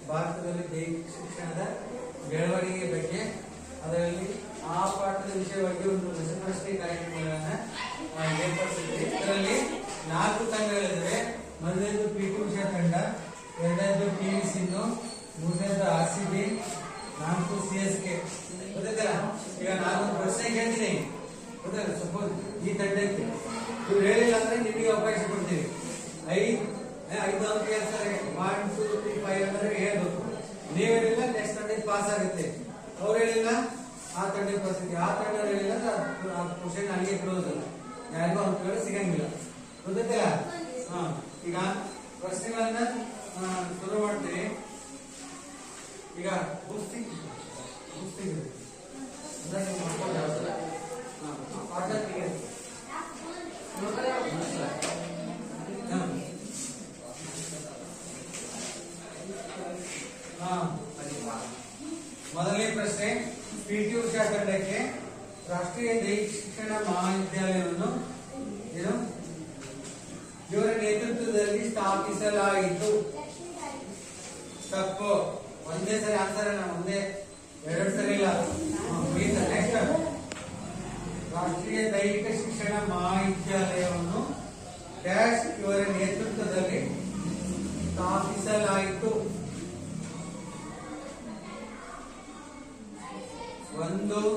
ಭಾರತದಲ್ಲಿ ದೈಹಿಕ ಶಿಕ್ಷಣದ ಬೆಳವಣಿಗೆ ಬಗ್ಗೆ ಅದರಲ್ಲಿ ಆ ಪಾಠದ ವಿಷಯವಾಗಿ ಒಂದು ರಸಪ್ರಶ್ನೆ ಕಾರ್ಯಕ್ರಮಗಳನ್ನ ಏರ್ಪಡಿಸಿದ್ವಿ. ಇದರಲ್ಲಿ 4 ತಂಡಗಳಿವೆ. ಮೊದಲನೇದು ಪಿಟಿ ಉಷಾ ತಂಡ, ಎರಡನೇದು ಪಿವಿ ಸಿಂಧು, ಮೂರನೇದು RCB, 4 CSK. ಗೊತ್ತಾಯ್ತಲ್ಲ? ಈಗ ನಾನು ಪ್ರಶ್ನೆ ಕೇಳ್ತೀನಿ, ಗೊತ್ತಲ್ಲ? ಸಪೋಸ್ ಈ ತಂಡಕ್ಕೆ ಇವ್ರು ಹೇಳಿಲ್ಲ ಅಂದ್ರೆ ನಿಮಗೆ ಅವಕಾಶ ಕೊಡ್ತೀವಿ. 5 ಅಂಕ ಹೇಳ್ತಾರೆ, 1 2 3 5 ಅಂದ್ರೆ ಹೇಳ್ಬೇಕು. ನೀವು ಹೇಳಿಲ್ಲ ನೆಕ್ಸ್ಟ್ ತಂಡ ಪಾಸ್ ಆಗುತ್ತೆ. ಅವ್ರು ಹೇಳಿಲ್ಲ ಆ ತಂಡ ಪರಿಸ್ಥಿತಿ, ಆ ತಂಡ ಹೇಳಿಲ್ಲ ಕ್ವಶನ್ ಅಲ್ಲಿಗೆ ಕ್ಲೋಸ್, ಯಾರಿಗೂ ಅಂಕಗಳು ಸಿಗಂಗಿಲ್ಲ. ಗೊತ್ತಿಲ್ಲ? ಈಗ ಪ್ರಶ್ನೆಗಳನ್ನ ಶುರು ಮಾಡ್ತೀವಿ. ಈಗ ಕುಸ್ತಿ ಮೊದಲನೇ ಪ್ರಶ್ನೆ, ಪಿಟಿ ಉಷಾ ತಂಡಕ್ಕೆ ರಾಷ್ಟ್ರೀಯ ದೈಹಿಕ ಶಿಕ್ಷಣ ಮಹಾವಿದ್ಯಾಲಯವನ್ನು ಇವರ ನೇತೃತ್ವದಲ್ಲಿ ಸ್ಥಾಪಿಸಲಾಯಿತು. ತಪ್ಪು. ಒಂದೇ ಸರಿ ಆನ್ಸರ್ ಅಲ್ಲ, ಒಂದೇ 2 ಸರಿ ಇಲ್ಲ. ನೆಕ್ಸ್ಟ್, ರಾಷ್ಟ್ರೀಯ ದೈಹಿಕ ಶಿಕ್ಷಣ ಮಹಾವಿದ್ಯಾಲಯವನ್ನು ಡ್ಯಾಶ್ ಇವರ ನೇತೃತ್ವದಲ್ಲಿ ಸ್ಥಾಪಿಸಲಾಯಿತು. 1 2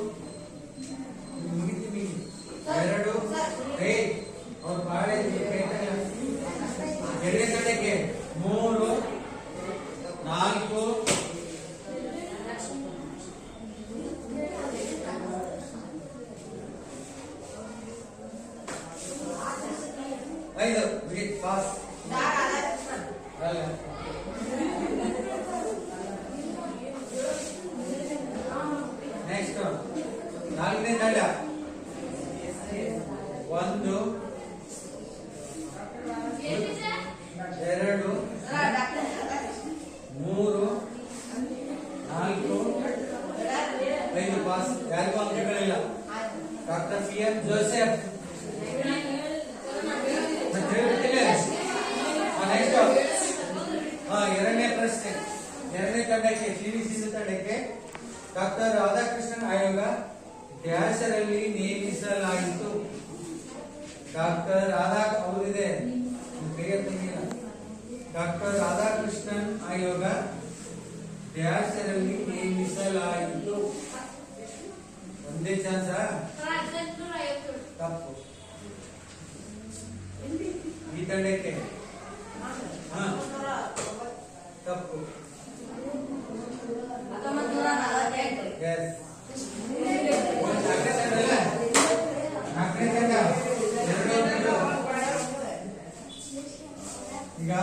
ಅವ್ರ ಬಾಳೆ ಎರಡನೇ ತಂಡಕ್ಕೆ 3 4 5 ವಿಕೆಟ್ ಪಾಸ್. ನೆಕ್ಸ್ಟ್ 4ನೇ ತಂಡ 1 2 3 4 5 ಪಾಸ್. ಯಾರಿಗೂ ಅಂಕಗಳಿಲ್ಲ. Doctor PM Joseph. ಎರಡನೇ ಪ್ರಶ್ನೆ, ಎರಡನೇ ತಂಡಕ್ಕೆ ಪಿವಿ ಸಿಂಧು ತಂಡಕ್ಕೆ ಡಾಕ್ಟರ್ ರಾಧಾಕೃಷ್ಣನ್ ಆಯೋಗ ಡ್ಯಾಶರಲ್ಲಿ ನೇಮಿಸಲಾಯಿತು. ಡಾಕ್ಟರ್ ಅವರಿದೆ, ಡಾಕ್ಟರ್ ರಾಧಾಕೃಷ್ಣನ್ ಆಯೋಗ ಡ್ಯಾಶರಲ್ಲಿ ನೇಮಿಸಲಾಯಿತು. ಒಂದೇ ಚಾನ್ಸ್. ತಪ್ಪು. ಈ ತಂಡಕ್ಕೆ ತಪ್ಪು. ಈಗ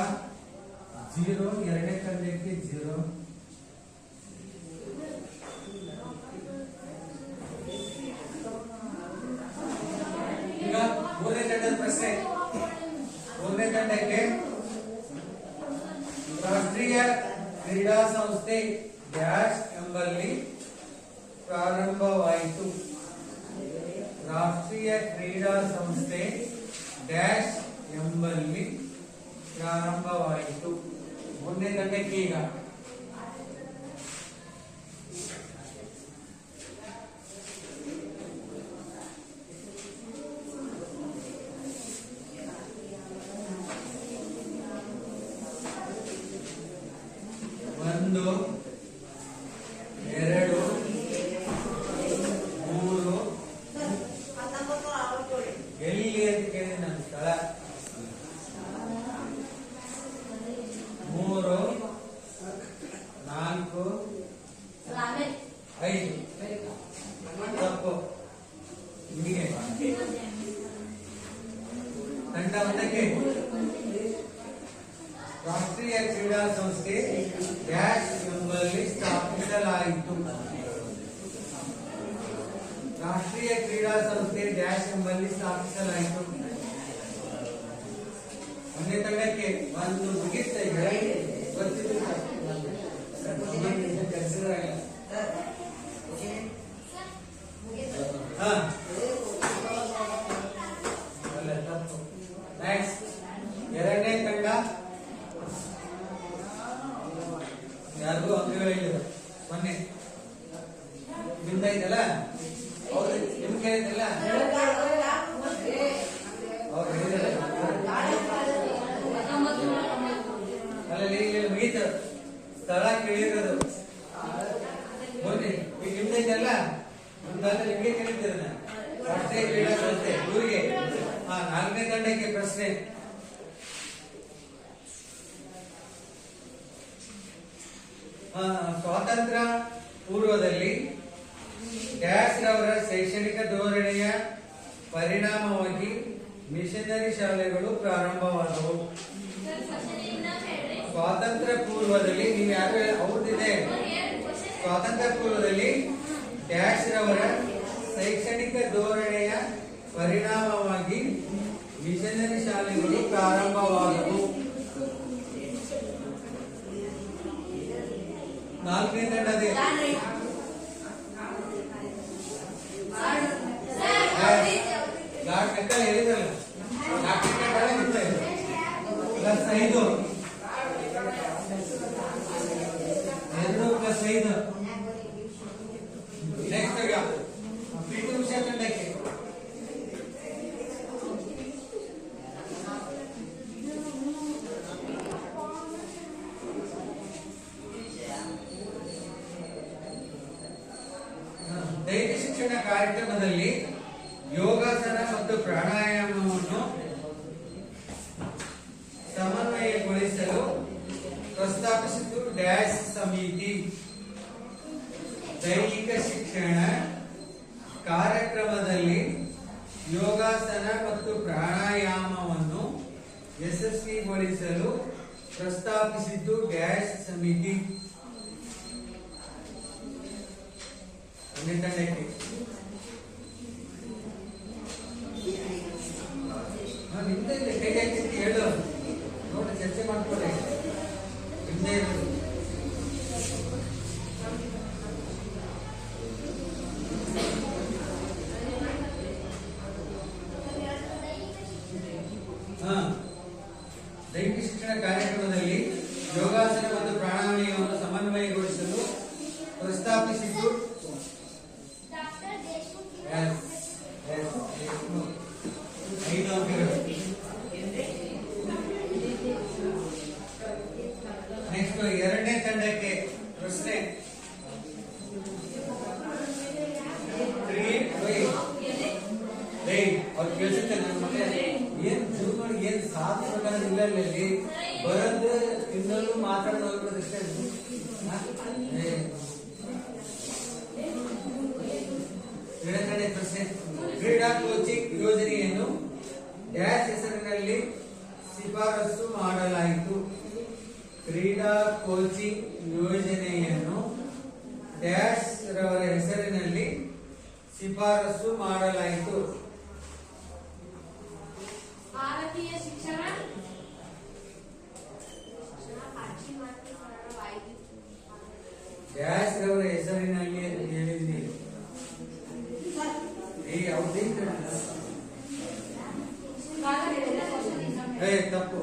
0, ಎರಡನೇ ತಂಡಕ್ಕೆ 0. ಈಗ ಮೂರನೇ ತಂಡದ ಪ್ರಶ್ನೆ, ಮೂರನೇ ತಂಡಕ್ಕೆ ರಾಷ್ಟ್ರೀಯ ಕ್ರೀಡಾ ಸಂಸ್ಥೆ ಡ್ಯಾಶ್ ಎಂಬಲ್ಲಿ ಪ್ರಾರಂಭವಾಯಿತು. ರಾಷ್ಟ್ರೀಯ ಕ್ರೀಡಾ ಸಂಸ್ಥೆ ಡ್ಯಾಶ್ ಎಂಬಲ್ಲಿ ಪ್ರಾರಂಭವಾಯಿತು. ಮೂರನೇ ತಂಡಕ್ಕೆ ಈಗ 1 2 3 ಎಲ್ಲಿ ಅಂತ ಕೇಳಿದೆ ನನ್ನ ಸ್ಥಳ. 3 4 5 ತಪ್ಪು. ಹೀಗೆ ತಂಡ 1ಕ್ಕೆ ರಾಷ್ಟ್ರೀಯ ಕ್ರೀಡಾ ಸಂಸ್ಥೆ ಡ್ಯಾಶ್ ಎಂಬಲ್ಲಿ ಸ್ಥಾಪಿಸಲಾಯಿತು. ರಾಷ್ಟ್ರೀಯ ಕ್ರೀಡಾ ಸಂಸ್ಥೆ ಡ್ಯಾಶ್ ಎಂಬಲ್ಲಿ ಸ್ಥಾಪಿಸಲಾಯಿತು. ಒಂದೇ ತಂಡಕ್ಕೆ 1 ಮುಗಿಸ್ತಾ ಇದ್ದಾರೆ. ಎರಡನೇ ತಂಡ ಯಾರಿಗೂ ಅಂಕಗಳಿಲ್ಲ 0 ನಿಮ್ದ ಐತಲ್ಲ ಹೌದು ನಿಮ್ ಕೇಳಿದಲ್ಲ ಅವ್ರು ಹೇಳಿದಾರೆ ಅಲ್ಲಿ ಮುಗೀತು ಸ್ಥಳ ಕೇಳಿರೋದು ಬನ್ನಿ ಈಗ ನಿಮ್ದೈತಲ್ಲ ನಿಮ್ಗೆ ಕೇಳಿದ್ದೀರ ರಾಷ್ಟ್ರೀಯ ಕ್ರೀಡಾ ಸಂಸ್ಥೆ ಇವರಿಗೆ 4ನೇ ತಂಡಕ್ಕೆ ಪ್ರಶ್ನೆ ಸ್ವಾತಂತ್ರ್ಯ ಪೂರ್ವದಲ್ಲಿ ಡ್ಯಾಶ್ ರವರ ಶೈಕ್ಷಣಿಕ ಧೋರಣೆಯ ಪರಿಣಾಮವಾಗಿ ಮಿಷನರಿ ಶಾಲೆಗಳು ಪ್ರಾರಂಭವಾದವು. ಸ್ವಾತಂತ್ರ್ಯ ಪೂರ್ವದಲ್ಲಿ ನೀವು ಯಾರು ಅವ್ರದ್ದಿದೆ ಸ್ವಾತಂತ್ರ್ಯ ಪೂರ್ವದಲ್ಲಿ ಡ್ಯಾಶ್ ರವರ ಶೈಕ್ಷಣಿಕ ಧೋರಣೆಯ ಪರಿಣಾಮವಾಗಿ ಮಿಷನರಿ ಶಾಲೆಗಳು ಪ್ರಾರಂಭವಾದವು. 4ನೇ ತಂಡದೇ ಗಾಡ್ ಮೆಕ್ಕಲ್ ಹೇಳಿದ್ರಲ್ಲ 4ನೇ ತಂಡ ಪ್ಲಸ್ 5 2 ಪ್ಲಸ್ 5 ನೆಕ್ಸ್ಟ್ ಈಗ ಪಿಟಿ ವಿಷಯ ತಂಡಕ್ಕೆ ದೈಹಿಕ ಶಿಕ್ಷಣ ಕಾರ್ಯಕ್ರಮದಲ್ಲಿ ಯೋಗಾಸನ ಮತ್ತು ಪ್ರಾಣಾಯಾಮವನ್ನು ಸಮನ್ವಯಗೊಳಿಸಲು ಪ್ರಸ್ತಾಪಿಸಿತು ಡ್ಯಾಶ್ ಸಮಿತಿ. ದೈಹಿಕ ಶಿಕ್ಷಣ ಕಾರ್ಯಕ್ರಮದಲ್ಲಿ ಯೋಗಾಸನ ಮತ್ತು ಪ್ರಾಣಾಯಾಮವನ್ನು ಯಶಸ್ವಿಗೊಳಿಸಲು ಪ್ರಸ್ತಾಪಿಸಿತು ಡ್ಯಾಶ್ ಸಮಿತಿ. ತಂಡಕ್ಕೆ ನಿಮ್ದೇ ಕೈ ಹಾಕಿ ಹೇಳು ನೋಡಿ ಚರ್ಚೆ ಮಾಡ್ಕೊಳ್ಳಿ ನಿಮ್ದೇ ಇರೋದು. ದೈಹಿಕ ಶಿಕ್ಷಣ ಕಾರ್ಯಕ್ರಮದಲ್ಲಿ ಯೋಗಾಸನ ಮತ್ತು ಪ್ರಾಣಾಯಾಮವನ್ನು ಸಮನ್ವಯಗೊಳಿಸಲು ಪ್ರಸ್ತಾಪಿಸಿದ್ದು ನೆಕ್ಸ್ಟ್ 2ನೇ ತಂಡಕ್ಕೆ ಪ್ರಶ್ನೆ. ಅವ್ರು ಕೇಳಿಸುತ್ತೆ ನನ್ನ ಮಕ್ಕಳ ಏನ್ ಜೀವನೊಳಗೆ ಏನ್ ಸಾಧಿಸಬೇಕನ್ನೋದಿಲ್ಲ ಇಲ್ಲಿ ಬರೋದು ಇನ್ನೊಂದು ಮಾತಾಡೋದು ಹೋಗ್ಬಿಡೋದಷ್ಟೇ. ಪ್ರಶ್ನೆ ಕ್ರೀಡಾ ಕೋಚಿಂಗ್ ಯೋಜನೆಯನ್ನು ಡ್ಯಾಶ್ ಹೆಸರಿನಲ್ಲಿ ಶಿಫಾರಸು ಮಾಡಲಾಯಿತು. ಕ್ರೀಡಾ ಕೋಚಿಂಗ್ ಯೋಜನೆಯನ್ನು ಡ್ಯಾಶ್ ರವರ ಹೆಸರಿನಲ್ಲಿ ಶಿಫಾರಸು ಮಾಡಲಾಯಿತು. ಭಾರತೀಯ ಶಿಕ್ಷಣ ಡ್ಯಾಶ್ ರವರ ಹೆಸರಿನಲ್ಲಿ ಹೇಳಿದ್ದೀನಿ. ತಪ್ಪು.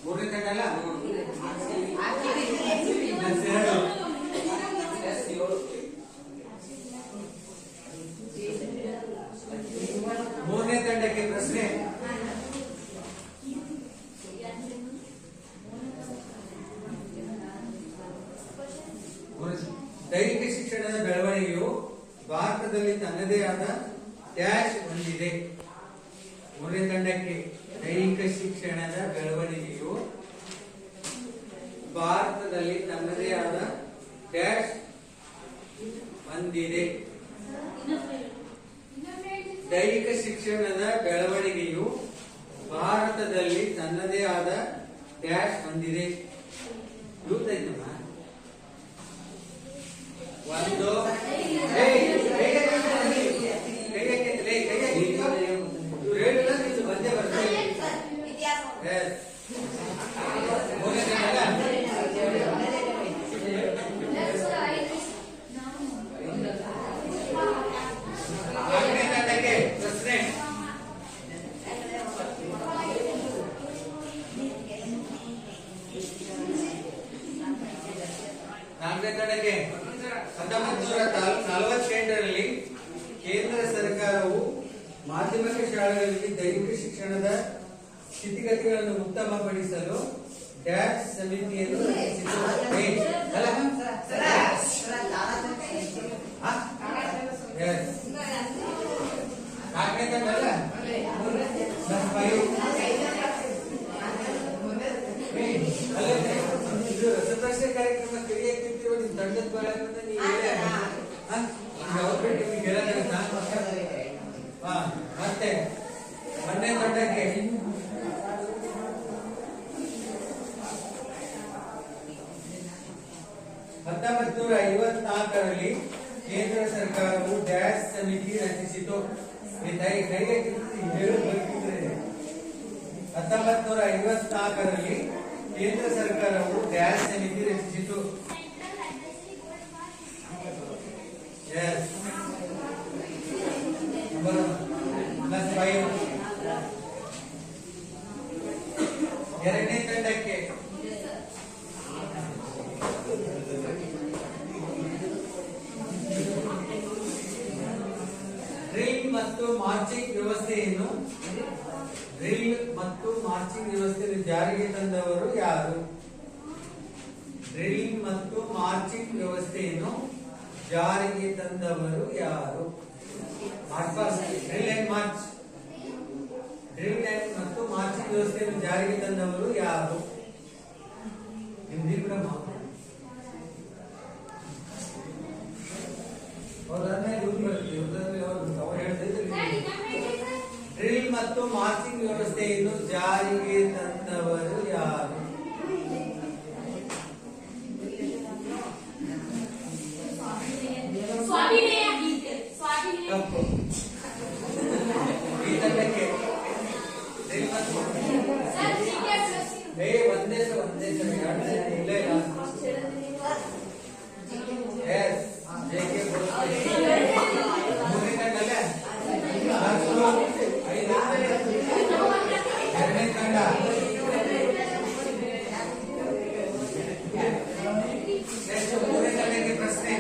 ಮೂರನೇ ತಂಡ ಅಲ್ಲ ಮೂರನೇ ತಂಡಕ್ಕೆ ಪ್ರಶ್ನೆ. ದೈಹಿಕ ಶಿಕ್ಷಣದ ಬೆಳವಣಿಗೆಯು ಭಾರತದಲ್ಲಿ ತನ್ನದೇ ಆದ ಡ್ಯಾಶ್ ಹೊಂದಿದೆ. ಮೂರನೇ ತಂಡಕ್ಕೆ ದೈಹಿಕ ಶಿಕ್ಷಣದ ಬೆಳವಣಿಗೆಯು ಭಾರತದಲ್ಲಿ ತನ್ನದೇ ಆದ ಡ್ಯಾಶ್ ಹೊಂದಿದೆ. ದೈಹಿಕ ಶಿಕ್ಷಣದ ಬೆಳವಣಿಗೆಯು ಭಾರತದಲ್ಲಿ ತನ್ನದೇ ಆದ ಡ್ಯಾಶ್ ಹೊಂದಿದೆ. ಗೊತ್ತಾಯ್ತಮ್ಮ ಒಂದು ಬಂದೇ ಬರ್ತದೆ. ಪ್ರಶ್ನೆ ನಾಲ್ಕನೇ ತಂಡಕ್ಕೆ 1948ರಲ್ಲಿ ಕೇಂದ್ರ ಸರ್ಕಾರವು ಮಾಧ್ಯಮಿಕ ಶಾಲೆಗಳಲ್ಲಿ ದೈಹಿಕ ಶಿಕ್ಷಣದ ಸ್ಥಿತಿಗತಿಗಳನ್ನು ಉತ್ತಮಪಡಿಸಲು ಡ್ಯಾಶ್ ಸಮಿತಿಯನ್ನು ರಚಿಸಿತು. ಇದು ರಸಪ್ರಶ್ನೆ ಕಾರ್ಯಕ್ರಮ ಕ್ರಿಯೆಕ್ಕಿರುವ ನಿಮ್ ತಂಡದ ಬಾಳಕಂತ ನೀವು ಮತ್ತೆ ಮೊನ್ನೆ ತಂಡಕ್ಕೆ 1954ರಲ್ಲಿ ಕೇಂದ್ರ ಸರ್ಕಾರವು ಡ್ಯಾಶ್ ಸಮಿತಿ ರಚಿಸಿತು. 1954ರಲ್ಲಿ ಕೇಂದ್ರ ಸರ್ಕಾರವು ಡ್ಯಾಶ್ ಸಮಿತಿ ರಚಿಸಿತು. ಎರಡನೇ ತಂಡಕ್ಕೆ ಡ್ರಿಲ್ ಮತ್ತು ಮಾರ್ಚಿಂಗ್ ವ್ಯವಸ್ಥೆಯನ್ನು ಜಾರಿಗೆ ತಂದವರು ಯಾರು? ಡ್ರಿಲ್ ಮತ್ತು ಮಾರ್ಚಿಂಗ್ ವ್ಯವಸ್ಥೆಯನ್ನು ಜಾರಿಗೆ ತಂದವರು ಯಾರು? ಡ್ರಿಲ್ ಮತ್ತು ಮಾರ್ಚಿಂಗ್ ವ್ಯವಸ್ಥೆಯನ್ನು ಜಾರಿಗೆ ತಂದವರು ಯಾರು? ಡ್ರಿಲ್ ಮತ್ತು ಮಾರ್ಚಿಂಗ್ ವ್ಯವಸ್ಥೆಯನ್ನು ಜಾರಿಗೆ ತಂದವರು ಯಾರು? ತಪ್ಪು. ಈ ತಂಡಕ್ಕೆ ಒಂದೇ ಇಲ್ಲ ಎರಡನೇ ತಂಡ ಮೂರನೇ ತಂಡಕ್ಕೆ ಪ್ರಶ್ನೆ.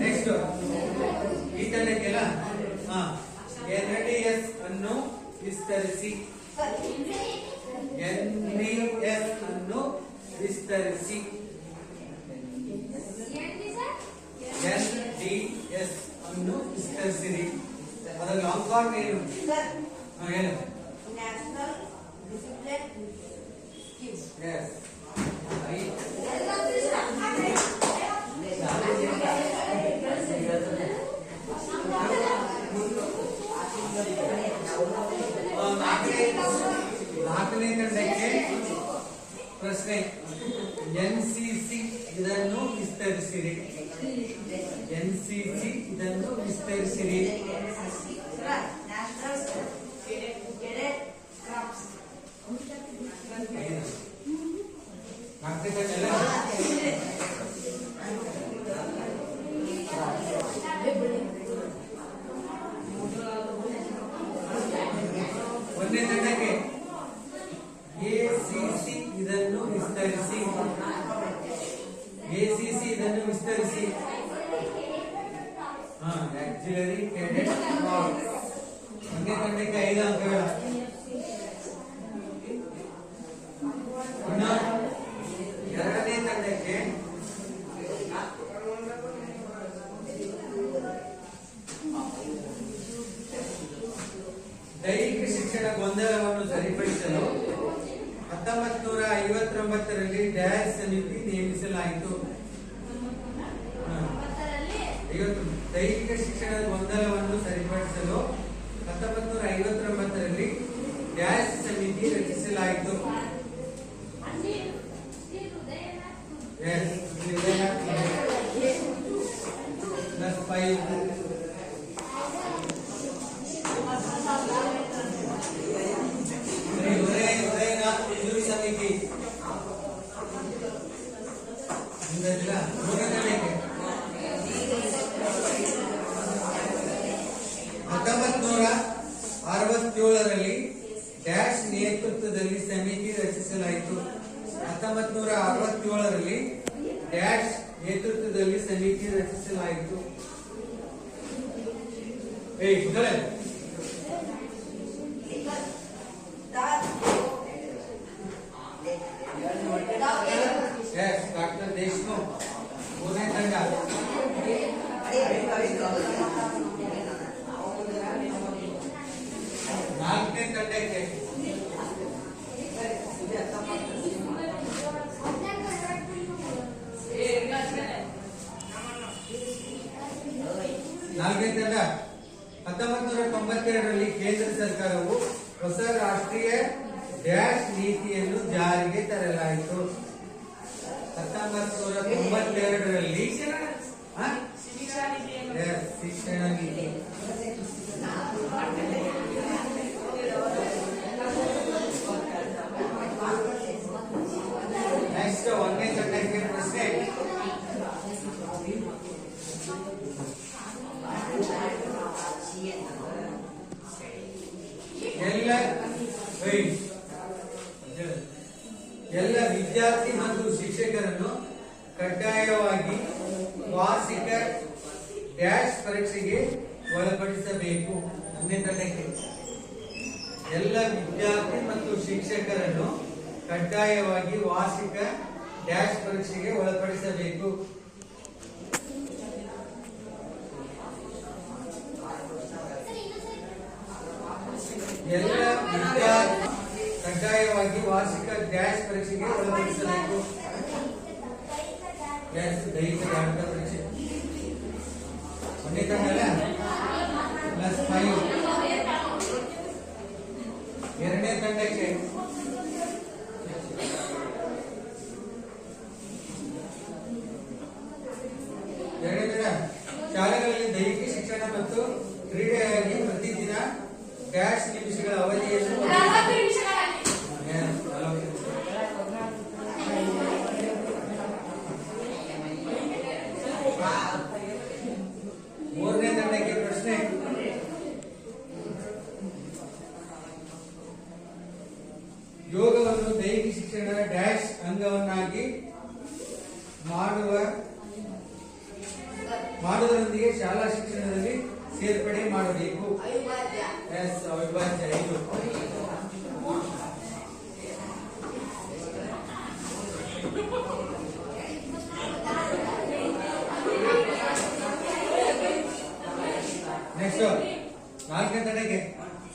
ನೆಕ್ಸ್ಟ್ ಈ ತಂಡಕ್ಕೆಲ್ಲ NDS ಅನ್ನು ವಿಸ್ತರಿಸಿ. NDS ಅನ್ನು ವಿಸ್ತರಿಸಿ. NDS ಅನ್ನು ವಿಸ್ತರಿಸಿರಿ. ಅದರ ಲಾಂಗ್ ಫಾರ್ಮ್ ಏನು? ಹೇಳು. National discipline schemes. ಯಸ್. ನಾಲ್ಕನೇ ತಂಡಕ್ಕೆ ಪ್ರಶ್ನೆ. NCC ಇದನ್ನು ವಿಸ್ತರಿಸಿರಿ. NCC ಇದನ್ನು ವಿಸ್ತರಿಸಿರಿ. ನಾಲ್ಕನೇ ತಂಡ ಒಂದನೇ ತಂಡಕ್ಕೆ ACC ಇದನ್ನು ವಿಸ್ತರಿಸಿ. ACC ಇದನ್ನು ವಿಸ್ತರಿಸಿ. Auxiliary cadet corps. ಒಂದನೇ ತಂಡಕ್ಕೆ 5 ಅಂಕಗಳು. ಎರಡನೇ ತಂಡಕ್ಕೆ ದೈಹಿಕ ಶಿಕ್ಷಣ ಗೊಂದಲವನ್ನು ಸರಿಪಡಿಸಲು 1959ರಲ್ಲಿ ಡ್ಯಾಶ್ ಸಮಿತಿ ನೇಮಿಸಲಾಯಿತು. ದೈಹಿಕ ಶಿಕ್ಷಣದ ಗೊಂದಲವನ್ನು ಸರಿಪಡಿಸಲು 1959ರಲ್ಲಿ ಡ್ಯಾಶ್ ಸಮಿತಿ ರಚಿಸಲಾಯಿತು. ಸಮಿತಿ ಮೂರನೇ ರಚಿಸಲಾಯಿತು. 1967ರಲ್ಲಿ ಡ್ಯಾಶ್ ನೇತೃತ್ವದಲ್ಲಿ ಸಮಿತಿ ರಚಿಸಲಾಯಿತು. ಡಾಕ್ಟರ್ ದೇಶಮುಖ್. ಮೂರನೇ ತಂಡ ನಾಲ್ಕನೇ ತಂಡಕ್ಕೆ ನಾಲ್ಕನೇ ತಂಡ 1992ರಲ್ಲಿ ಕೇಂದ್ರ ಸರ್ಕಾರವು ಹೊಸ ರಾಷ್ಟ್ರೀಯ ಡ್ಯಾಶ್ ನೀತಿಯನ್ನು ಜಾರಿಗೆ ತರಲಾಯಿತು. 1992ರಲ್ಲಿ ಶಿಕ್ಷಣ ನೀತಿ. ನೆಕ್ಸ್ಟ್ ಒಂದನೇ ತಂಡಕ್ಕೆ ಪ್ರಶ್ನೆ. ಎಲ್ಲ ವಿದ್ಯಾರ್ಥಿ ಮತ್ತು ಶಿಕ್ಷಕರನ್ನು ಕಡ್ಡಾಯವಾಗಿ ವಾರ್ಷಿಕ ಡ್ಯಾಶ್ ಪರೀಕ್ಷೆಗೆ ಒಳಪಡಿಸಬೇಕು. ಒಂದನೇ ತಂಡಕ್ಕೆ ಎಲ್ಲ ವಿದ್ಯಾರ್ಥಿ ಮತ್ತು ಶಿಕ್ಷಕರನ್ನು ಕಡ್ಡಾಯವಾಗಿ ವಾರ್ಷಿಕ ಡ್ಯಾಶ್ ಪರೀಕ್ಷೆಗೆ ಒಳಪಡಿಸಬೇಕು. ಎಲ್ಲ ವಿದ್ಯಾರ್ಥಿ ಕಡ್ಡಾಯವಾಗಿ ವಾರ್ಷಿಕ ಡ್ಯಾಶ್ ಪರೀಕ್ಷೆಗೆ ಒಳಪಡಿಸಬೇಕು. ದೈಹಿಕ ದಾಂಡ ಪರೀಕ್ಷೆ. ಒಂದೇ ತಂಡ +5. ಎರಡನೇ ತಂಡಕ್ಕೆ ಶಾಲೆಗಳಲ್ಲಿ ದೈಹಿಕ ಶಿಕ್ಷಣ ಮತ್ತು ಕ್ರೀಡೆಯಾಗಿ ಪ್ರತಿದಿನ ಡ್ಯಾಶ್ ನಿಮಿಷಗಳ ಅವಧಿಯನ್ನು ಮೂರನೇ ತಂಡಕ್ಕೆ ಪ್ರಶ್ನೆ. ಯೋಗವನ್ನು ದೈಹಿಕ ಶಿಕ್ಷಣದ ಡ್ಯಾಶ್ ಅಂಗವನ್ನಾಗಿ ಮಾಡುವುದರೊಂದಿಗೆ ಶಾಲಾ ಶಿಕ್ಷಣದಲ್ಲಿ ಸೇರ್ಪಡೆ ಮಾಡಬೇಕು. ಅವಿಭಾಜ್ಯ 5. ನೆಕ್ಸ್ಟ್ ನಾಲ್ಕನೇ ತಂಡಕ್ಕೆ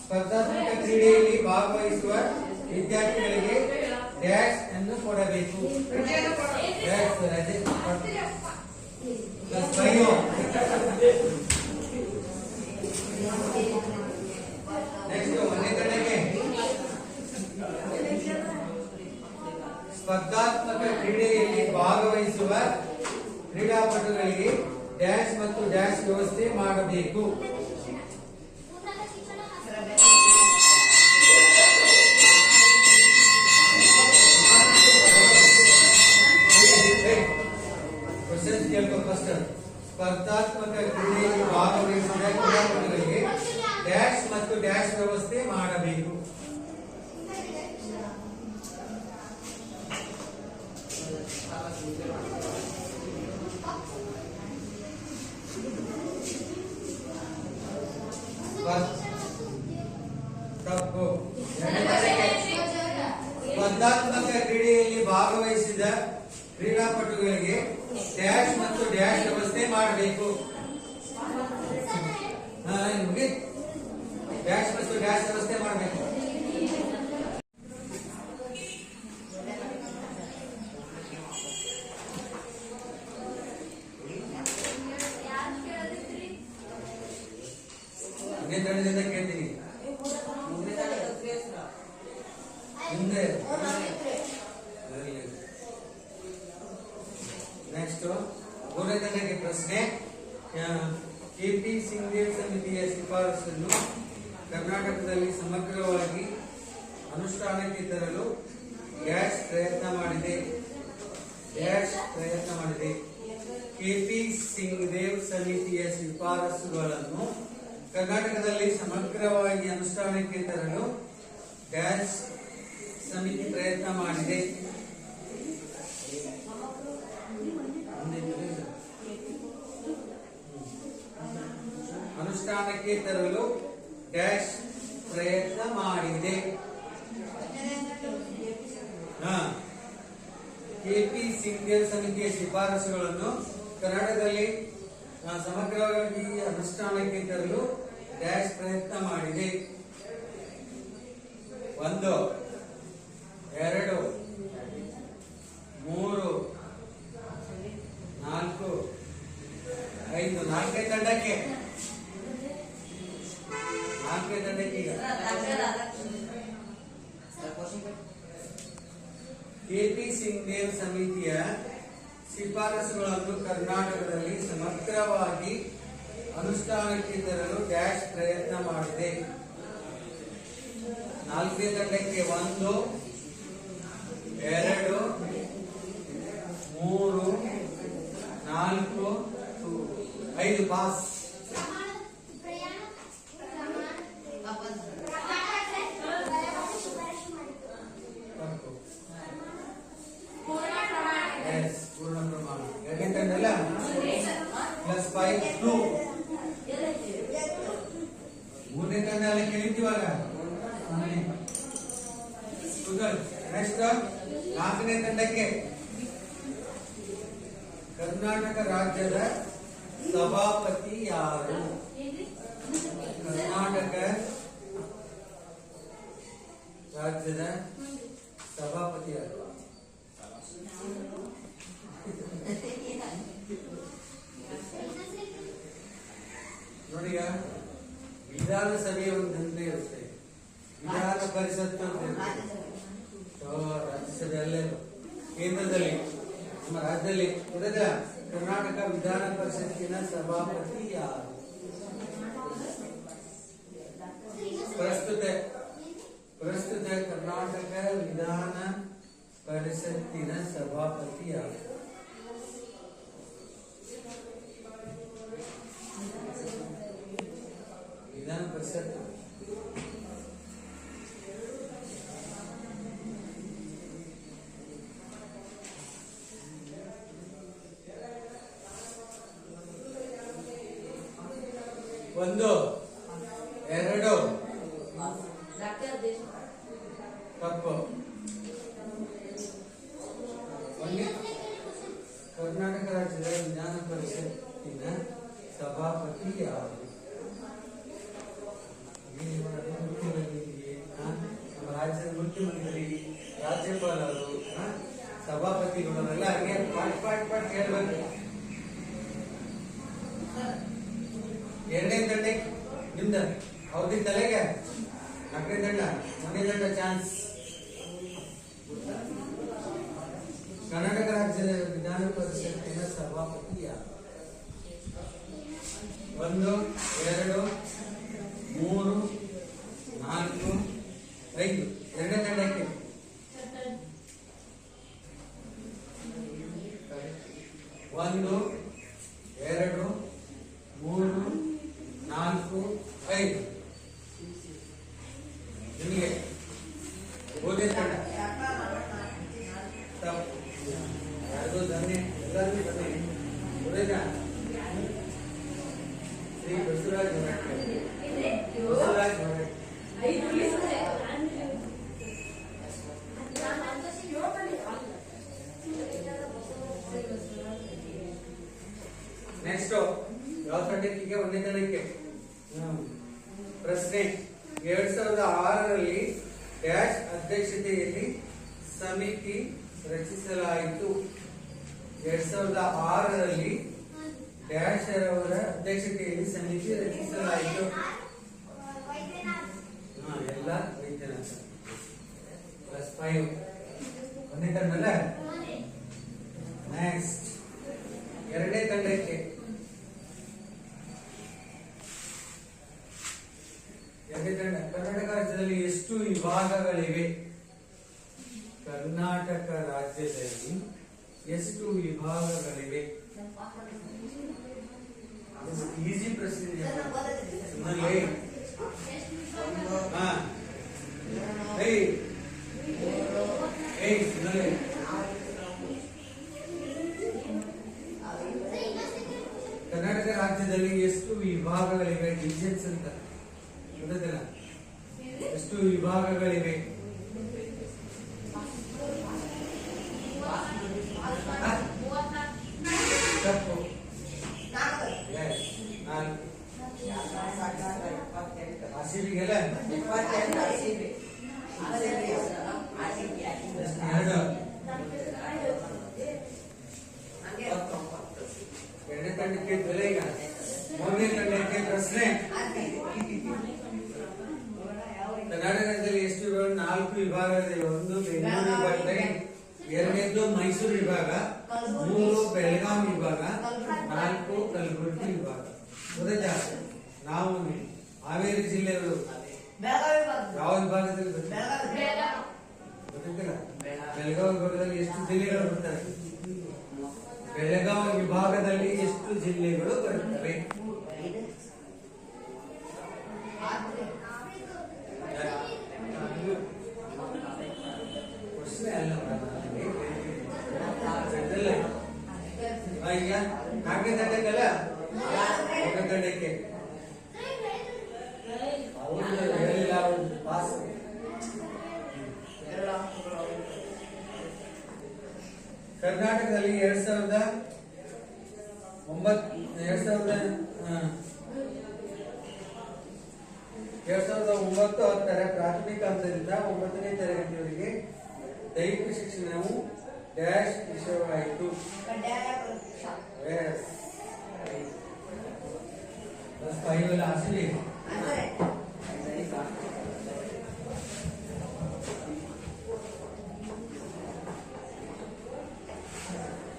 ಸ್ಪರ್ಧಾತ್ಮಕ ಕ್ರೀಡೆಯಲ್ಲಿ ಭಾಗವಹಿಸುವ ವಿದ್ಯಾರ್ಥಿಗಳಿಗೆ ಡ್ಯಾಶ್ ಅನ್ನು ಕೊಡಬೇಕು. ನೆಕ್ಸ್ಟ್ ಒಂದನೇ ತಂಡಕ್ಕೆ ಸ್ಪರ್ಧಾತ್ಮಕ ಕ್ರೀಡೆಯಲ್ಲಿ ಭಾಗವಹಿಸುವ ಕ್ರೀಡಾಪಟುಗಳಿಗೆ ಡ್ಯಾಶ್ ಮತ್ತು ಡ್ಯಾಶ್ ವ್ಯವಸ್ಥೆ ಮಾಡಬೇಕು. ಸ್ಪರ್ಧಾತ್ಮಕ ಕ್ರೀಡೆಯಲ್ಲಿ ಭಾಗವಹಿಸಿದ ಕ್ರೀಡಾಪಟುಗಳಿಗೆ ಡ್ಯಾಶ್ ಮತ್ತು ಡ್ಯಾಶ್ ವ್ಯವಸ್ಥೆ ಮಾಡಬೇಕು. ತಪ್ಪು. ಸ್ಪರ್ಧಾತ್ಮಕ ಕ್ರೀಡೆಯಲ್ಲಿ ಭಾಗವಹಿಸಿದ ಕ್ರೀಡಾಪಟುಗಳಿಗೆ ಡ್ಯಾಶ್ ಮತ್ತು ಡ್ಯಾಶ್ ವ್ಯವಸ್ಥೆ ಮಾಡಬೇಕು. ಡ್ಯಾಶ್ ಮತ್ತು ಡ್ಯಾಶ್ ವ್ಯವಸ್ಥೆ ಮಾಡಬೇಕು. ತಂಡದಿಂದ ಕೇಳ್ತೀನಿ. ನೆಕ್ಸ್ಟ್ ಮೂರನೇ ತಂಡಕ್ಕೆ ಪ್ರಶ್ನೆ. ಕೆಪಿ ಸಿಂಗ್ದೇವ್ ಸಮಿತಿಯ ಶಿಫಾರಸನ್ನು ಕರ್ನಾಟಕದಲ್ಲಿ ಸಮಗ್ರವಾಗಿ ಅನುಷ್ಠಾನಕ್ಕೆ ತರಲು ಡ್ಯಾಶ್ ಪ್ರಯತ್ನ ಮಾಡಿದೆ. ಕೆಪಿ ಸಿಂಗ್ದೇವ್ ಸಮಿತಿಯ ಶಿಫಾರಸುಗಳನ್ನು ಕರ್ನಾಟಕದಲ್ಲಿ ಸಮಗ್ರವಾಗಿ ಅನುಷ್ಠಾನಕ್ಕೆ ತರಲು ಡ್ಯಾಶ್ ಸಮಿತಿ ಪ್ರಯತ್ನ ಮಾಡಿದೆ. ಅನುಷ್ಠಾನಕ್ಕೆ ತರಲು ಡ್ಯಾಶ್ ಪ್ರಯತ್ನ ಮಾಡಿದೆ. ಕೆಪಿ ಸಿಂಘೇಲ್ ಸಮಿತಿಯ ಶಿಫಾರಸುಗಳನ್ನು ಕರ್ನಾಟಕದಲ್ಲಿ ಸಮಗ್ರವಾಗಿ ಅನುಷ್ಠಾನಕ್ಕೆ ತರಲು ಡ್ಯಾಶ್ ಪ್ರಯತ್ನ ಮಾಡಿದೆ. 1 2 3 4 5 ನಾಲ್ಕೇ ತಂಡಕ್ಕೆ ಈಗ ಕೆಪಿ ಸಿಂಘೇಲ್ ಸಮಿತಿಯ ಶಿಫಾರಸುಗಳನ್ನು ಕರ್ನಾಟಕದಲ್ಲಿ ಸಮಗ್ರವಾಗಿ ಅನುಷ್ಠಾನಕ್ಕೆ ತರಲು ಡ್ಯಾಶ್ ಪ್ರಯತ್ನ ಮಾಡಿದೆ. 4ನೇ ತಂಡಕ್ಕೆ 1 2 3 4 5 ಪಾಸ್. ಪೂರ್ಣ ಪ್ರಮಾಣ. 2ನೇ ತಂಡ ಪ್ಲಸ್ 5 2. 3ನೇ ತಂಡ ಎಲ್ಲ ಕೇಳಿದ್ದೀವಾಗ. ನೆಕ್ಸ್ಟ್ 4ನೇ ತಂಡಕ್ಕೆ ಕರ್ನಾಟಕ ರಾಜ್ಯದ ಸಭಾಪತಿ ಯಾರು? ಕರ್ನಾಟಕ ರಾಜ್ಯದ ಸಭಾಪತಿ ಯಾರು? ನೋಡಿ, ವಿಧಾನಸಭೆಯ ಒಂದು ದಂತೆ ಇರುತ್ತೆ, ವಿಧಾನ ಪರಿಷತ್ ಅಂತ ಇರುತ್ತೆ. ರಾಜ್ಯಸಭೆ ಅಲ್ಲೇ ಕೇಂದ್ರದಲ್ಲಿ ನಮ್ಮ ರಾಜ್ಯದಲ್ಲಿ ಇರದ ಕರ್ನಾಟಕ ವಿಧಾನ ಪರಿಷತ್ತಿನ ಸಭಾಪತಿ ಯಾರು? ಪ್ರಸ್ತುತ ಕರ್ನಾಟಕ ವಿಧಾನ ಪರಿಷತ್ತಿನ ಸಭಾಪತಿ ಯಾರು? ವಿಧಾನ ಪರಿಷತ್ ಒಂದು 2 ತಪ್ಪು. ಕರ್ನಾಟಕ ರಾಜ್ಯದ ವಿಧಾನ ಪರಿಷತ್ತಿನ ಸಭಾಪತಿ ಯಾರು? ನಮ್ಮ ರಾಜ್ಯದ ಮುಖ್ಯಮಂತ್ರಿ, ರಾಜ್ಯಪಾಲರು, ಸಭಾಪತಿಗಳನ್ನೆಲ್ಲ ಹಾಗೆ ಪಾಟ್ ಹೇಳ್ಬೇಕು. 2ನೇ ತಂಡ ನಿಮ್ದ ಅವ್ರದ್ದು ತಲೆಗೆ. 4ನೇ ತಂಡ 1ನೇ ತಂಡ ಚಾನ್ಸ್. ಕರ್ನಾಟಕ ರಾಜ್ಯದ ವಿಧಾನ ಪರಿಷತ್ತಿನ ಸಭಾಪತಿ ಯಾರು? 1 2 3 4 5. 2ನೇ ತಂಡಕ್ಕೆ 1 2 3 4 5. ನಿಮಗೆ ಓದೇ ತಂಡ ತಪ್ಪು. ಯಾರಿಗೂ ಧನ್ಯ, ಎಲ್ಲರಿಗೂ ಧನ್ಯ. ಓದೇದ ಶ್ರೀ ಬಸವರಾಜ್ ಹೊರಟ್ಟಿ. ನೆಕ್ಸ್ಟ್ ಯಾವ ತಂಡಕ್ಕೆ? 1ನೇ ತಂಡಕ್ಕೆ ಪ್ರಶ್ನೆ. 2006ರಲ್ಲಿ ಡ್ಯಾಶ್ ಅಧ್ಯಕ್ಷತೆಯಲ್ಲಿ ಸಮಿತಿ ರಚಿಸಲಾಯಿತು. 2006ರಲ್ಲಿ ಡ್ಯಾಶ್ ಅವರ ಅಧ್ಯಕ್ಷತೆಯಲ್ಲಿ ಸಮಿತಿ ರಚಿಸಲಾಯಿತು. ಎಲ್ಲ ವೈದ್ಯನಾಥ ಪ್ಲಸ್ 5. 1ನೇ ತಂಡ ಅಲ್ಲ. ನೆಕ್ಸ್ಟ್ 2ನೇ ತಂಡಕ್ಕೆ 2ನೇ ತಂಡ. ಕರ್ನಾಟಕ ರಾಜ್ಯದಲ್ಲಿ ಎಷ್ಟು ವಿಭಾಗಗಳಿವೆ? ಕರ್ನಾಟಕ ರಾಜ್ಯದಲ್ಲಿ ಎಷ್ಟು ವಿಭಾಗಗಳಿವೆ? ಈಸಿ ಪ್ರಶ್ನೆ. ಕರ್ನಾಟಕ ರಾಜ್ಯದಲ್ಲಿ ಎಷ್ಟು ವಿಭಾಗಗಳಿವೆ? ಡಿವಿಷನ್ಸ್ ಅಂತ ಗೊತ್ತಿಲ್ಲ. ಎಷ್ಟು ವಿಭಾಗಗಳಿವೆ? ತಪ್ಪು. ಆರ್‌ಸಿಬಿಗೆಲ್ಲ ಎರಡನೇ ತಂಡಕ್ಕೆ ಬೆಲೆ. ಈಗ ಮೂರನೇ ತಂಡಕ್ಕೆ ಪ್ರಶ್ನೆ. ಕರ್ನಾಟಕದಲ್ಲಿ ಎಷ್ಟು ವಿಭಾಗ? 4 ವಿಭಾಗಗಳಿವೆ. ಒಂದು ಬೆಂಗಳೂರು ವಿಭಾಗ, ಎರಡನೇದು ಮೈಸೂರು ವಿಭಾಗ, 3 ಬೆಳಗಾವಿ ವಿಭಾಗ, 4 ಕಲಬುರಗಿ ವಿಭಾಗ. ಗೊತ್ತಾ? ನಾವು ಹಾವೇರಿ ಜಿಲ್ಲೆಯವರು ಯಾವ ವಿಭಾಗದಲ್ಲಿ ಗೊತ್ತಿಲ್ಲ. ಬೆಳಗಾವಿ ವಿಭಾಗದಲ್ಲಿ ಎಷ್ಟು ಜಿಲ್ಲೆಗಳು ಬರ್ತವೆ? ಬೆಳಗಾವಿ ವಿಭಾಗದಲ್ಲಿ ಎಷ್ಟು ಜಿಲ್ಲೆಗಳು ಬರುತ್ತವೆ? ಪ್ರಶ್ನೆ ಅಲ್ಲ. ಈಗ 4ನೇ ತಂಡಕ್ಕಲ್ಲ, 1ನೇ ತಂಡಕ್ಕೆ ಹೇಳಿಲ್ಲ ಪಾಸ್. ಕರ್ನಾಟಕದಲ್ಲಿ 2009-10 ಪ್ರಾಥಮಿಕ ಹಂತದಿಂದ 9ನೇ ತರಗತಿಯವರೆಗೆ ದೈಹಿಕ ಶಿಕ್ಷಣವು ಡ್ಯಾಶ್ ವಿಷಯವಾಯಿತು.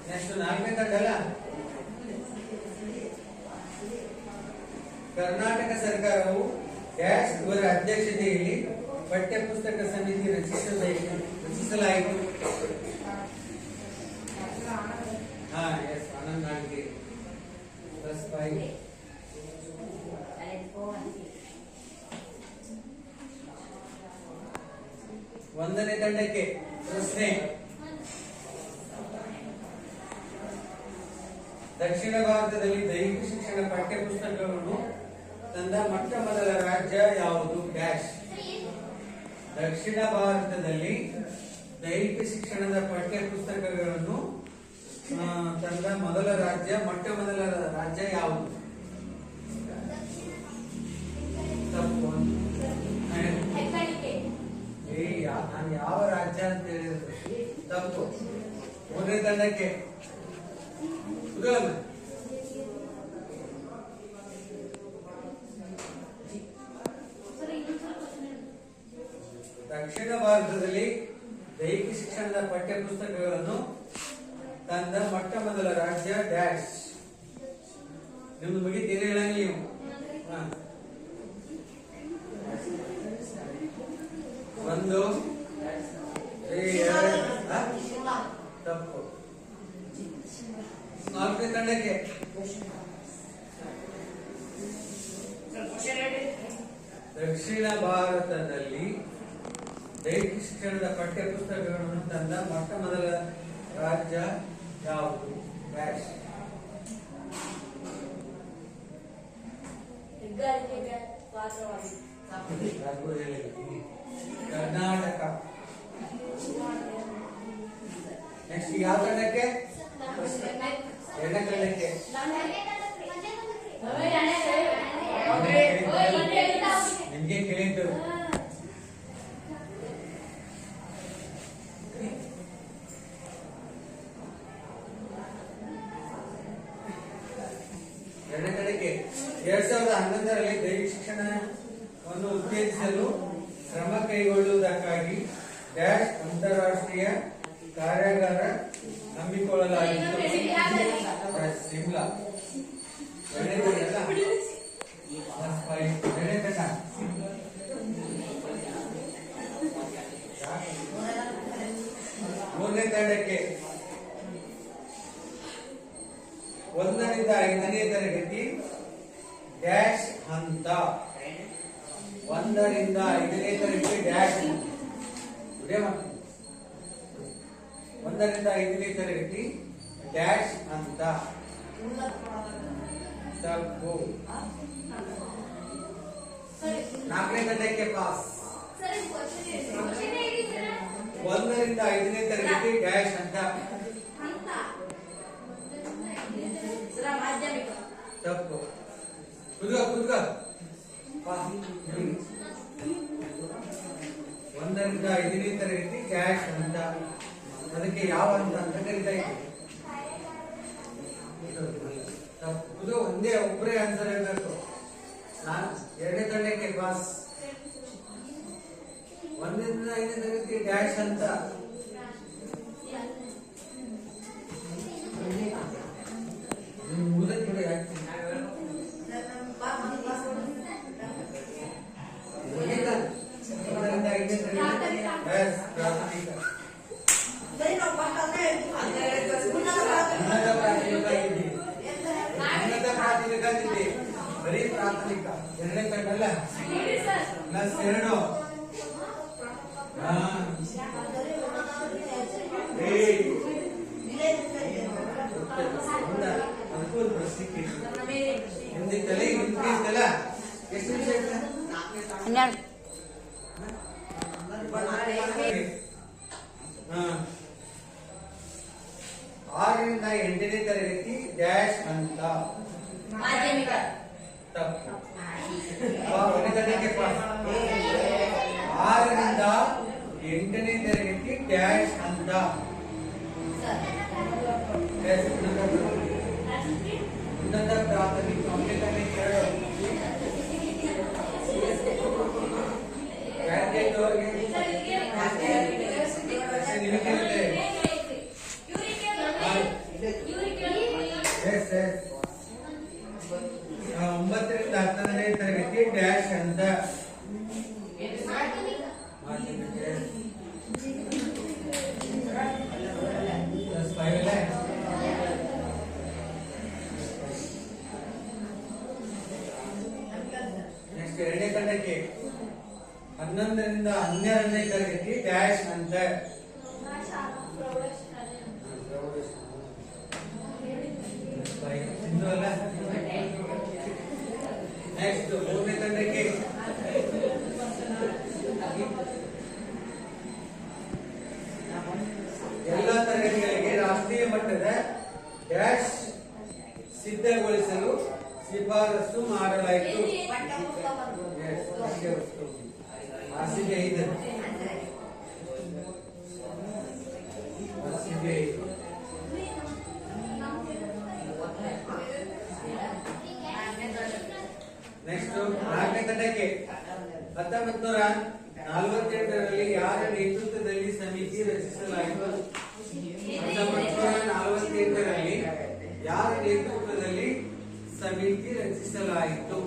ನೆಕ್ಸ್ಟ್ 4ನೇ ತಂಡಲ್ಲ. ಕರ್ನಾಟಕ ಸರ್ಕಾರವು ಡ್ಯಾಶ್ ಇವರ ಅಧ್ಯಕ್ಷತೆಯಲ್ಲಿ ಪಠ್ಯಪುಸ್ತಕ ಸಮಿತಿ ರಚಿಸಲಾಯಿತು. ಆನಂದ್ ನಾಲ್ಗೆ +5. 1ನೇ ತಂಡಕ್ಕೆ ಪ್ರಶ್ನೆ. ದಕ್ಷಿಣ ಭಾರತದಲ್ಲಿ ದೈಹಿಕ ಶಿಕ್ಷಣ ಪಠ್ಯಪುಸ್ತಕಗಳನ್ನು ತಂದ ಮೊಟ್ಟ ಮೊದಲ ರಾಜ್ಯ ಯಾವುದು? ಡ್ಯಾಶ್. ದಕ್ಷಿಣ ಭಾರತದಲ್ಲಿ ದೈಹಿಕ ಶಿಕ್ಷಣದ ಪಠ್ಯಪುಸ್ತಕಗಳನ್ನು ತಂದ ಮೊದಲ ರಾಜ್ಯ, ಮೊಟ್ಟ ಮೊದಲ ರಾಜ್ಯ ಯಾವುದು? ತಪ್ಪು. ನಾನು ಯಾವ ರಾಜ್ಯ ಅಂತ ಹೇಳಿದ್ರು ತಪ್ಪು. 3ನೇ ತಂಡಕ್ಕೆ ದಕ್ಷಿಣ ಭಾರತದಲ್ಲಿ ದೈಹಿಕ ಶಿಕ್ಷಣದ ಪಠ್ಯಪುಸ್ತಕಗಳನ್ನು ತಂದ ಮೊಟ್ಟ ಮೊದಲ ರಾಜ್ಯ ಡ್ಯಾಶ್. ನಿಮ್ದು ಮುಗಿತೀರಿ ಹೇಳಂಗಿಲ್ಲ ನೀವು. ಒಂದು ತಪ್ಪು. 4ನೇ ತಂಡಕ್ಕೆ ದಕ್ಷಿಣ ಭಾರತದಲ್ಲಿ ದೈಹಿಕ ಶಿಕ್ಷಣದ ಪಠ್ಯಪುಸ್ತಕಗಳನ್ನು ತಂದ ಮೊಟ್ಟ ಮೊದಲ ರಾಜ್ಯ ಯಾವುದು? ಡ್ಯಾಶ್. ಕರ್ನಾಟಕ. ನೆಕ್ಸ್ಟ್ ಯಾವ ತಂಡಕ್ಕೆ? 2ನೇ ತಂಡಕ್ಕೆ ನಿಮ್ಗೆ ಕೇಳಿದ್ದು. ಎರಡನೇ ಕಡೆಗೆ 2011ರಲ್ಲಿ ದೈಹಿಕ ಶಿಕ್ಷಣವನ್ನು ಉತ್ತೇಜಿಸಲು ಕ್ರಮ ಕೈಗೊಳ್ಳುವುದಕ್ಕಾಗಿ ಡ್ಯಾಶ್ ಅಂತಾರಾಷ್ಟ್ರೀಯ ಕಾರ್ಯಾಗಾರ ಹಮ್ಮಿಕೊಳ್ಳಲಾಗಿತ್ತು. ಶಿಮ್ಲಾ. ಮೂರನೇ ತಂಡಕ್ಕೆ 1ರಿಂದ 5ನೇ ತರಗತಿ ಡ್ಯಾಶ್ ಹಂತ. 1ರಿಂದ 5ನೇ ತರಗತಿ ಡ್ಯಾಶ್ ಇದೇ ಮಾಡ್ತೀನಿ. 1 ರಿಂದ 5ನೇ ತರಗತಿ ಡ್ಯಾಶ್ ಅಂತ ತಪ್ಪು. 4ನೇ ತರಗತಿಗೆ ಪಾಸ್. 1 ರಿಂದ 5ನೇ ತರಗತಿ ಡ್ಯಾಶ್ ಅಂತ ತಪ್ಪು. ಕುದ್ಗ 1 ರಿಂದ 5ನೇ ತರಗತಿ ಡ್ಯಾಶ್ ಅಂತ. ಅದಕ್ಕೆ ಯಾವ ಅಂತ ಕರೀತಾ ಇದ್ದೀವಿ. ತಪ್ಪು. ಒಂದೇ ಒಬ್ಬರೇ ಆನ್ಸರ್ ಹೇಳ್ಬೇಕು. 2ನೇ ತರಗತಿಗೆ ಪಾಸ್. 1 ರಿಂದ 5ನೇ ತರಗತಿ ಡ್ಯಾಶ್ ಅಂತ. ಬರೀ ಪ್ರಾಥಮಿಕ 2ನೇ ತರಗತಿ ಪ್ಲಸ್ 2 ಎಷ್ಟು ನಿಮಿಷ? 12. 6 ರಿಂದ 8ನೇ ತರಗತಿ ಡ್ಯಾಶ್ ಅಂತ. ತಪ್ಪು. 1ನೇ ತರಗತಿಗೆ ಪಾಸ್. 6 ರಿಂದ 8ನೇ ತರಗತಿ ಡ್ಯಾಶ್ ಅಂತ. ಉನ್ನತ ಪ್ರಾಥಮಿಕ 1ನೇ ತರಗತಿ 9 ರಿಂದ 10ನೇ ತರಗತಿ ಡ್ಯಾಶ್ ಅಂತ. ನೆಕ್ಸ್ಟ್ 2ನೇ ತಂಡಕ್ಕೆ 11 ರಿಂದ 12ನೇ ತರಗತಿ ಡ್ಯಾಶ್ ಅಂತ. ನೆಕ್ಸ್ಟ್ 3ನೇ ತಂಡಕ್ಕೆ ಎಲ್ಲ ತರಗತಿಗಳಿಗೆ ರಾಷ್ಟ್ರೀಯ ಮಟ್ಟದ ಡ್ಯಾಶ್ ಸಿದ್ಧಗೊಳಿಸಲು ಶಿಫಾರಸು ಮಾಡಲಾಯಿತು. RCB 5. ನೆಕ್ಸ್ಟ್ 4ನೇ ತಂಡಕ್ಕೆ 1948ರಲ್ಲಿ ಯಾರ ನೇತೃತ್ವದಲ್ಲಿ ಸಮಿತಿ ರಚಿಸಲಾಯಿತು? 1948ರಲ್ಲಿ ಯಾರ ನೇತೃತ್ವದಲ್ಲಿ ಸಮಿತಿ ರಚಿಸಲಾಯಿತು?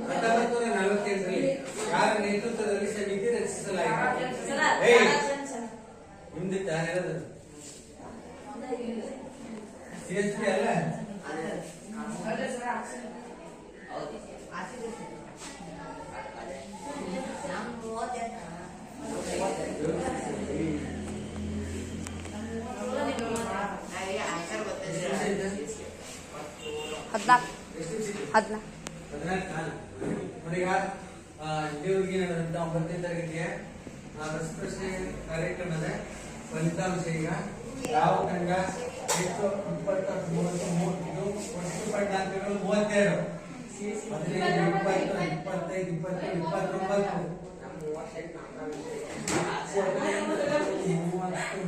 1948ರಲ್ಲಿ ಯಾರ ನೇತೃತ್ವದಲ್ಲಿ ಸಮಿತಿ ರಚಿಸಲಾಯಿತು? ನಿಮ್ದು ತಾನೇಳದು CSP ಅಲ್ಲ? ದೇವರಿಗೆ ನಡೆದಂತ 9ನೇ ತರಗತಿಯ ರಸಪ್ರಶ್ನೆ ಕಾರ್ಯಕ್ರಮದ ಫಲಿತಾಂಶ ಈಗ ಯಾವ ತಂಡ ಹೆಚ್ಚು 20, 30, 30 ಒಟ್ಟು ಪಟ್ಟಾಂಕಗಳು 32. 15, 20, 25, 20, 29,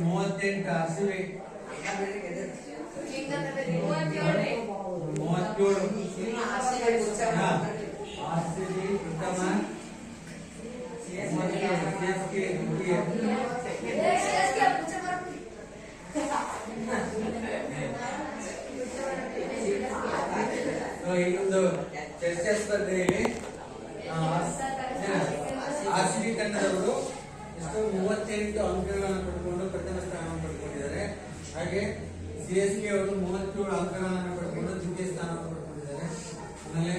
38 RCB 37. RCB ಉತ್ತಮ. CSK ದ್ವಿತೀಯ. ಇನ್ನೊಂದು ಚರ್ಚಾ ಸ್ಪರ್ಧೆಯಲ್ಲಿ RCB ತಂಡದವರು 38 ಅಂಕಗಳನ್ನು ಪಡೆದುಕೊಂಡು ಪ್ರಥಮ ಸ್ಥಾನವನ್ನು ಪಡೆದುಕೊಂಡಿದ್ದಾರೆ. ಹಾಗೆ CSK ಅವರು 37 ಅಂಕಗಳನ್ನು ಪಡೆದುಕೊಂಡು ದ್ವಿತೀಯ ಸ್ಥಾನವನ್ನು ಪಡೆದುಕೊಂಡಿದ್ದಾರೆ. ಆಮೇಲೆ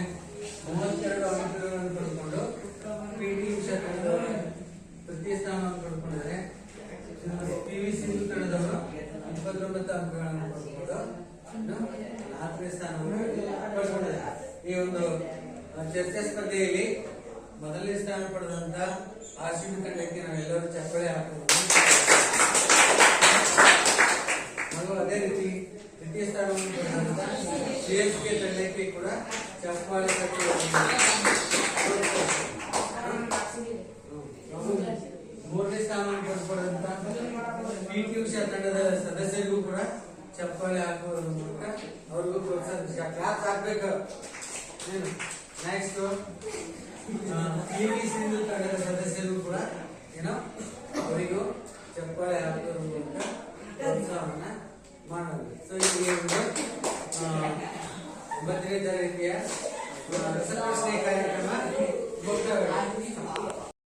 ಮೊದಲನೇ ಸ್ಥಾನ ಪಡೆದಂತ ಆರ್ಸಿಬಿ ತಂಡಕ್ಕೆ ನಾವೆಲ್ಲರೂ ಚಪ್ಪಾಳೆ ಹಾಕಬಹುದು. ಹಾಗೂ ಅದೇ ರೀತಿ ದ್ವಿತೀಯ ಸ್ಥಾನವನ್ನು ಪಡೆದಂತ ಸಿಎಸ್ಕೆ ತಂಡಕ್ಕೆ ಕೂಡ ಚಪ್ಪಾಳೆ ಮೂರನೇ ಸ್ಥಾನವನ್ನು ಪಡೆದಂತ ಪಿಟಿ ಉಷಾ ತಂಡದ ಸದಸ್ಯರಿಗೂ ಕೂಡ ಚಪ್ಪಾಳೆ ಹಾಕುವುದರ ಮೂಲಕ ಅವ್ರಿಗೂ ಪ್ರೋತ್ಸಾಹ ಕ್ಲಾಸ್ ಹಾಕ್ಬೇಕು. ನೆಕ್ಸ್ಟ್ ಪಿಟಿ ಸಿಂಧು ತಂಡದ ಸದಸ್ಯರಿಗೂ ಕೂಡ ಏನೋ ಅವರಿಗೂ ಚಪ್ಪಾಳೆ ಹಾಕುವುದರ ಮೂಲಕ ಪ್ರೋತ್ಸಾಹವನ್ನ ಮಾಡಬೇಕು. ಸೊ ಇಲ್ಲಿ ಒಂದು 9ನೇ ತರಗತಿಯ ರಸಪ್ರಶ್ನೆ ಕಾರ್ಯಕ್ರಮ ಮುಕ್ತಾಯವಾಗಿದೆ.